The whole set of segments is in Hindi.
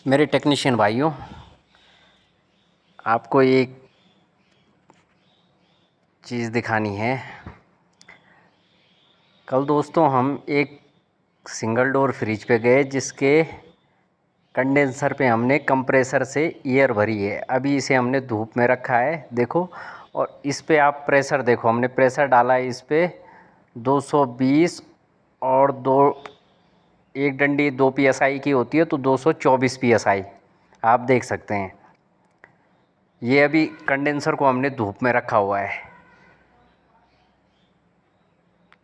मेरे टेक्नीशियन भाइयों, आपको एक चीज़ दिखानी है। कल दोस्तों हम एक सिंगल डोर फ्रिज पे गए जिसके कंडेंसर पे हमने कंप्रेसर से एयर भरी है। अभी इसे हमने धूप में रखा है, देखो। और इस पे आप प्रेशर देखो, हमने प्रेशर डाला है इस पे 220 और एक डंडी 2 PSI की होती है तो 224 PSI आप देख सकते हैं। ये अभी कंडेंसर को हमने धूप में रखा हुआ है।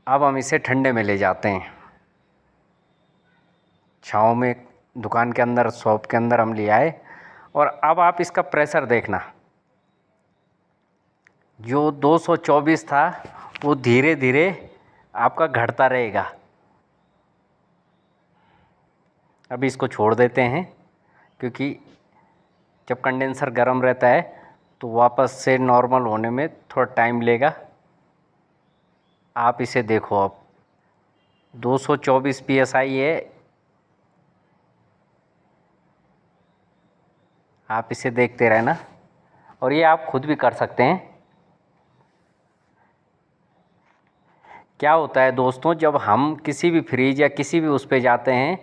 अब हम इसे ठंडे में ले जाते हैं, छाँव में, दुकान के अंदर, शॉप के अंदर हम ले आए। और अब आप इसका प्रेशर देखना, जो 224 था वो धीरे धीरे आपका घटता रहेगा। अभी इसको छोड़ देते हैं क्योंकि जब कंडेंसर गर्म रहता है तो वापस से नॉर्मल होने में थोड़ा टाइम लेगा। आप इसे देखो, अब 224 PSI है। आप इसे देखते रहना और ये आप खुद भी कर सकते हैं। क्या होता है दोस्तों, जब हम किसी भी फ्रिज या किसी भी उस पे जाते हैं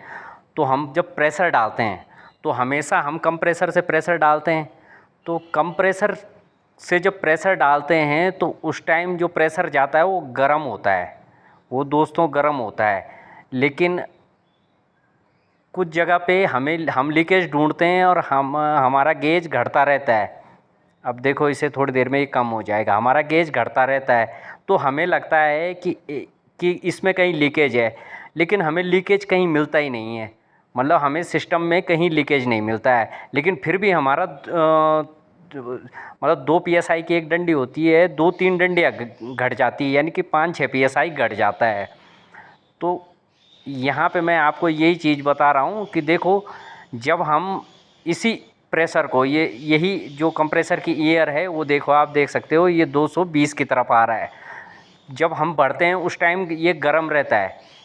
तो हम जब प्रेशर डालते हैं तो हमेशा हम कंप्रेसर से प्रेशर डालते हैं। तो कंप्रेसर से जब प्रेशर डालते हैं तो उस टाइम जो प्रेशर जाता है वो गर्म होता है, वो दोस्तों गर्म होता है। लेकिन कुछ जगह पे हम लीकेज ढूंढते हैं और हमारा गेज घटता रहता है। अब देखो, इसे थोड़ी देर में ही कम हो जाएगा। हमारा गेज घटता रहता है तो हमें लगता है कि इसमें कहीं लीकेज है, लेकिन हमें लीकेज कहीं मिलता ही नहीं है। मतलब हमें सिस्टम में कहीं लीकेज नहीं मिलता है, लेकिन फिर भी हमारा मतलब 2 PSI की एक डंडी होती है, 2-3 डंडियाँ घट जाती है, यानी कि 5-6 PSI घट जाता है। तो यहाँ पे मैं आपको यही चीज़ बता रहा हूँ कि देखो, जब हम इसी प्रेशर को, यही जो कंप्रेसर की एयर है वो देखो, आप देख सकते हो ये 220 की तरफ आ रहा है। जब हम बढ़ते हैं उस टाइम ये गर्म रहता है।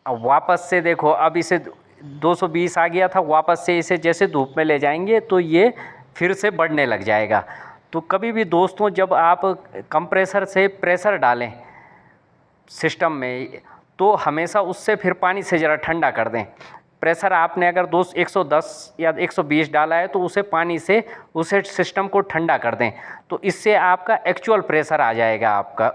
अब वापस से देखो, अब इसे 220 आ गया था, वापस से इसे जैसे धूप में ले जाएंगे तो ये फिर से बढ़ने लग जाएगा। तो कभी भी दोस्तों, जब आप कंप्रेसर से प्रेशर डालें सिस्टम में तो हमेशा उससे फिर पानी से ज़रा ठंडा कर दें। प्रेशर आपने अगर 110 या 120 डाला है तो उसे पानी से उसे सिस्टम को ठंडा कर दें, तो इससे आपका एक्चुअल प्रेशर आ जाएगा आपका